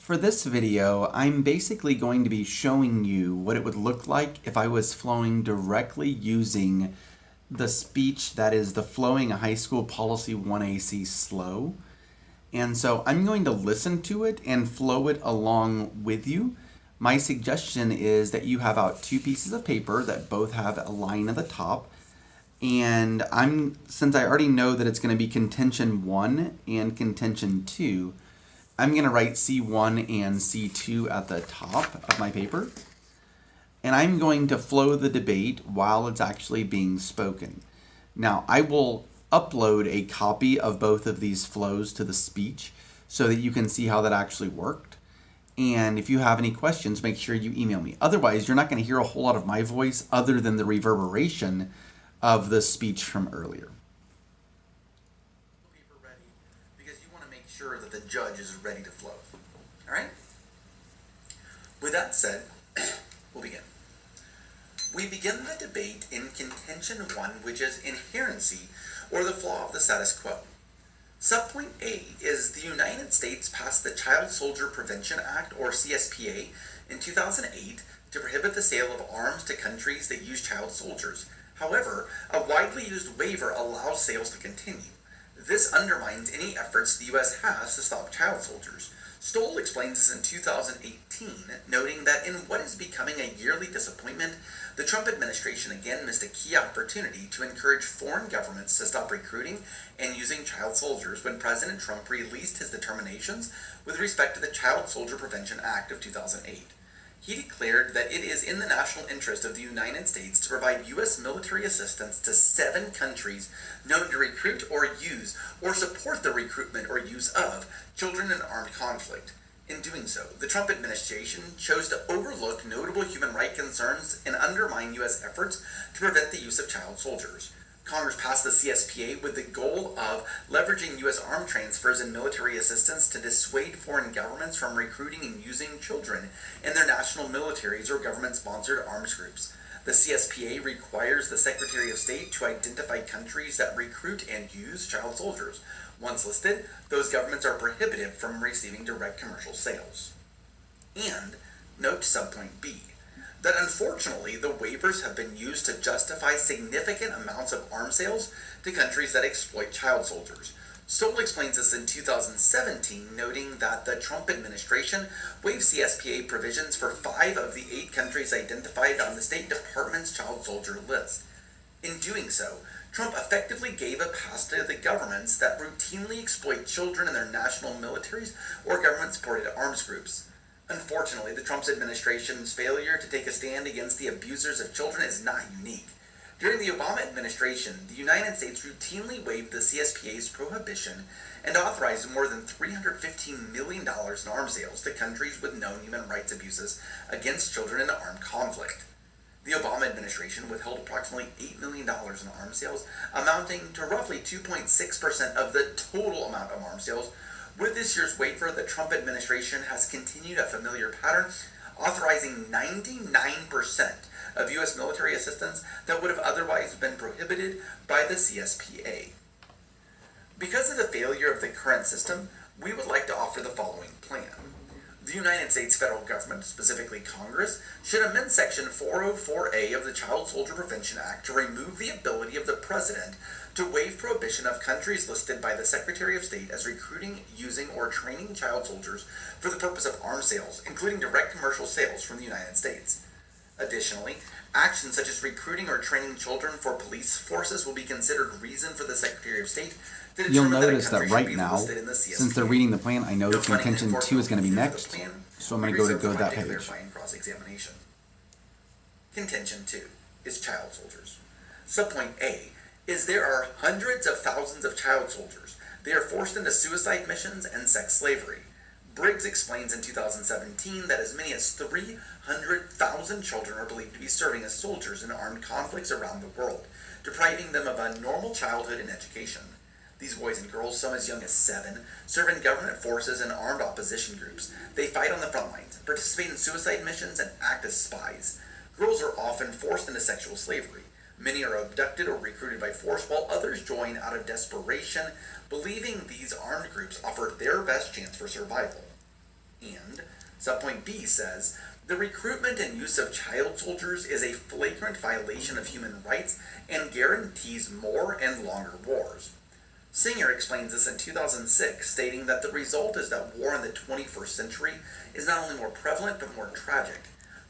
For this video, I'm basically going to be showing you what it would look like if I was flowing directly using the speech that is the Flowing High School Policy 1AC SLO. And so I'm going to listen to it and flow it along with you. My suggestion is that you have out two pieces of paper that both have a line at the top. And since I already know that it's going to be contention 1 and contention 2, I'm going to write C1 and C2 at the top of my paper. And I'm going to flow the debate while it's actually being spoken. Now, I will upload a copy of both of these flows to the speech so that you can see how that actually worked. And if you have any questions, make sure you email me. Otherwise, you're not going to hear a whole lot of my voice other than the reverberation of the speech from earlier. Paper ready, because you want to make sure that the judge is ready to flow. All right? With that said, we'll begin. We begin the debate in contention 1, which is inherency, or the flaw of the status quo. Subpoint A is the United States passed the Child Soldier Prevention Act, or CSPA, in 2008 to prohibit the sale of arms to countries that use child soldiers. However, a widely used waiver allows sales to continue. This undermines any efforts the U.S. has to stop child soldiers. Stoll explains this in 2018, noting that in what is becoming a yearly disappointment, the Trump administration again missed a key opportunity to encourage foreign governments to stop recruiting and using child soldiers when President Trump released his determinations with respect to the Child Soldier Prevention Act of 2008. He declared that it is in the national interest of the United States to provide U.S. military assistance to 7 countries known to recruit or use or support the recruitment or use of children in armed conflict. In doing so, the Trump administration chose to overlook notable human rights concerns and undermine U.S. efforts to prevent the use of child soldiers. Congress passed the CSPA with the goal of leveraging U.S. arm transfers and military assistance to dissuade foreign governments from recruiting and using children in their national militaries or government-sponsored arms groups. The CSPA requires the Secretary of State to identify countries that recruit and use child soldiers. Once listed, those governments are prohibited from receiving direct commercial sales. And note subpoint B, that unfortunately the waivers have been used to justify significant amounts of arms sales to countries that exploit child soldiers. Stoll explains this in 2017, noting that the Trump administration waived CSPA provisions for 5 of the 8 countries identified on the State Department's child soldier list. In doing so, Trump effectively gave a pass to the governments that routinely exploit children in their national militaries or government-supported arms groups. Unfortunately, the Trump administration's failure to take a stand against the abusers of children is not unique. During the Obama administration, the United States routinely waived the CSPA's prohibition and authorized more than $315 million in arms sales to countries with known human rights abuses against children in armed conflict. The Obama administration withheld approximately $8 million in arms sales, amounting to roughly 2.6% of the total amount of arms sales. With this year's waiver, the Trump administration has continued a familiar pattern, authorizing 99% of U.S. military assistance that would have otherwise been prohibited by the CSPA. Because of the failure of the current system, we would like to offer the following plan. The United States federal government, specifically Congress, should amend Section 404A of the Child Soldier Prevention Act to remove the ability of the President to waive prohibition of countries listed by the Secretary of State as recruiting, using, or training child soldiers for the purpose of arms sales, including direct commercial sales from the United States. Additionally, actions such as recruiting or training children for police forces will be considered reason for the Secretary of State to You'll determine notice that a that country should right be now, listed in the CSPA. since they're reading the plan, I know No that funding and contention 2 is going to be enforcement next, for the plan. so I'm going We to go reserve the that right page. clarify and cross-examination. Contention 2 is child soldiers. Subpoint A is there are hundreds of thousands of child soldiers. They are forced into suicide missions and sex slavery. Briggs explains in 2017 that as many as 300,000 children are believed to be serving as soldiers in armed conflicts around the world, depriving them of a normal childhood and education. These boys and girls, some as young as 7, serve in government forces and armed opposition groups. They fight on the front lines, participate in suicide missions, and act as spies. Girls are often forced into sexual slavery. Many are abducted or recruited by force, while others join out of desperation, believing these armed groups offer their best chance for survival. And subpoint B says, the recruitment and use of child soldiers is a flagrant violation of human rights and guarantees more and longer wars. Singer explains this in 2006, stating that the result is that war in the 21st century is not only more prevalent but more tragic.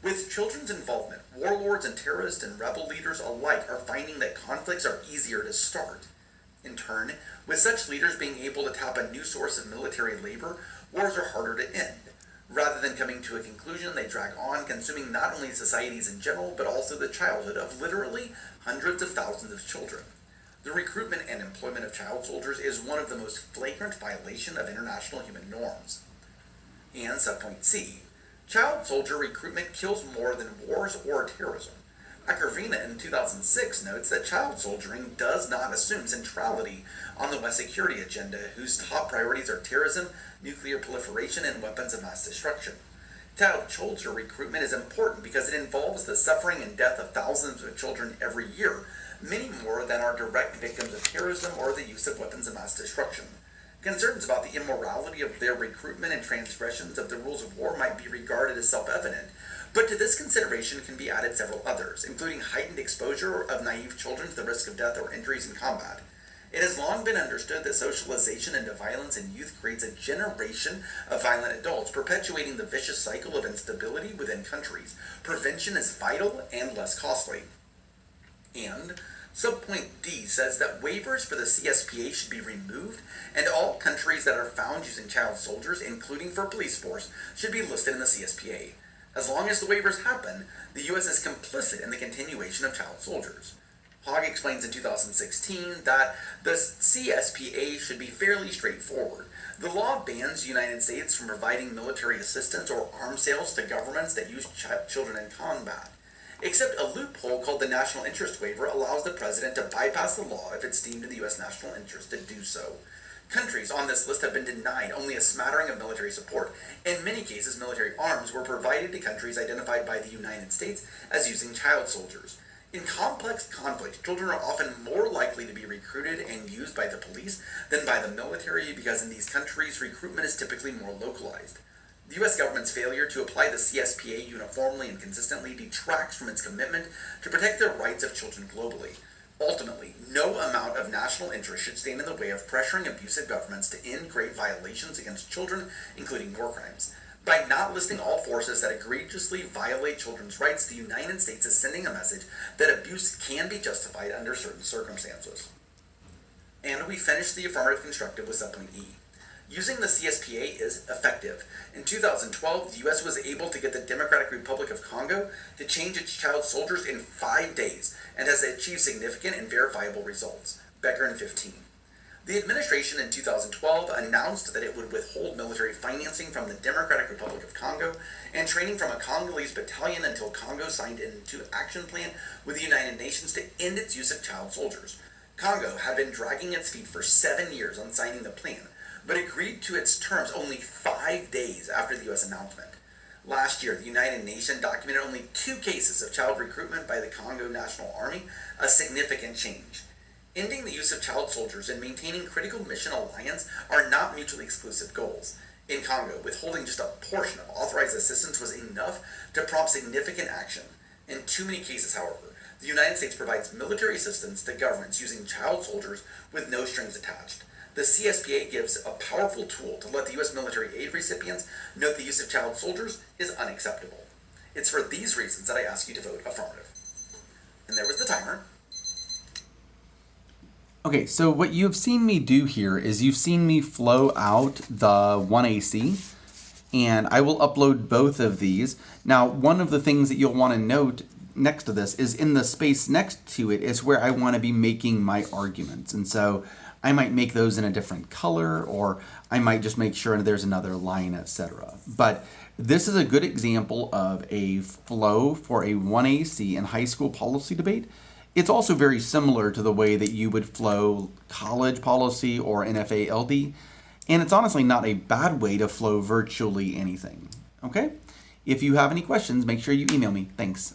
With children's involvement, warlords and terrorists and rebel leaders alike are finding that conflicts are easier to start. In turn, with such leaders being able to tap a new source of military labor, wars are harder to end. Rather than coming to a conclusion, they drag on, consuming not only societies in general, but also the childhood of literally hundreds of thousands of children. The recruitment and employment of child soldiers is one of the most flagrant violations of international human norms. And subpoint C, child soldier recruitment kills more than wars or terrorism. Akervina in 2006 notes that child soldiering does not assume centrality on the West security agenda, whose top priorities are terrorism, nuclear proliferation, and weapons of mass destruction. Child soldier recruitment is important because it involves the suffering and death of thousands of children every year, many more than are direct victims of terrorism or the use of weapons of mass destruction. Concerns about the immorality of their recruitment and transgressions of the rules of war might be regarded as self-evident, but to this consideration can be added several others, including heightened exposure of naive children to the risk of death or injuries in combat. It has long been understood that socialization into violence in youth creates a generation of violent adults, perpetuating the vicious cycle of instability within countries. Prevention is vital and less costly. And subpoint D says that waivers for the CSPA should be removed, and all countries that are found using child soldiers, including for police force, should be listed in the CSPA. As long as the waivers happen, the U.S. is complicit in the continuation of child soldiers. Hogg explains in 2016 that the CSPA should be fairly straightforward. The law bans the United States from providing military assistance or arms sales to governments that use children in combat. Except a loophole called the National Interest Waiver allows the president to bypass the law if it's deemed in the U.S. national interest to do so. Countries on this list have been denied only a smattering of military support. In many cases, military arms were provided to countries identified by the United States as using child soldiers. In complex conflicts, children are often more likely to be recruited and used by the police than by the military because in these countries, recruitment is typically more localized. The U.S. government's failure to apply the CSPA uniformly and consistently detracts from its commitment to protect the rights of children globally. Ultimately, no amount of national interest should stand in the way of pressuring abusive governments to end great violations against children, including war crimes. By not listing all forces that egregiously violate children's rights, the United States is sending a message that abuse can be justified under certain circumstances. And we finish the affirmative constructive with subpoint E. Using the CSPA is effective. In 2012, the U.S. was able to get the Democratic Republic of Congo to change its child soldiers in 5 days and has achieved significant and verifiable results. Becker in 15. The administration in 2012 announced that it would withhold military financing from the Democratic Republic of Congo and training from a Congolese battalion until Congo signed into an action plan with the United Nations to end its use of child soldiers. Congo had been dragging its feet for 7 years on signing the plan, but agreed to its terms only 5 days after the U.S. announcement. Last year, the United Nations documented only 2 cases of child recruitment by the Congo National Army, a significant change. Ending the use of child soldiers and maintaining critical mission alliance are not mutually exclusive goals. In Congo, withholding just a portion of authorized assistance was enough to prompt significant action. In too many cases, however, the United States provides military assistance to governments using child soldiers with no strings attached. The CSPA gives a powerful tool to let the U.S. military aid recipients note the use of child soldiers is unacceptable. It's for these reasons that I ask you to vote affirmative. And there was the timer. Okay, so what you've seen me do here is you've seen me flow out the 1AC, and I will upload both of these. Now, one of the things that you'll want to note next to this is in the space next to it is where I want to be making my arguments. And so I might make those in a different color, or I might just make sure there's another line, etc. But this is a good example of a flow for a 1AC in high school policy debate. It's also very similar to the way that you would flow college policy or NFA LD, and it's honestly not a bad way to flow virtually anything. Okay? If you have any questions, make sure you email me. Thanks.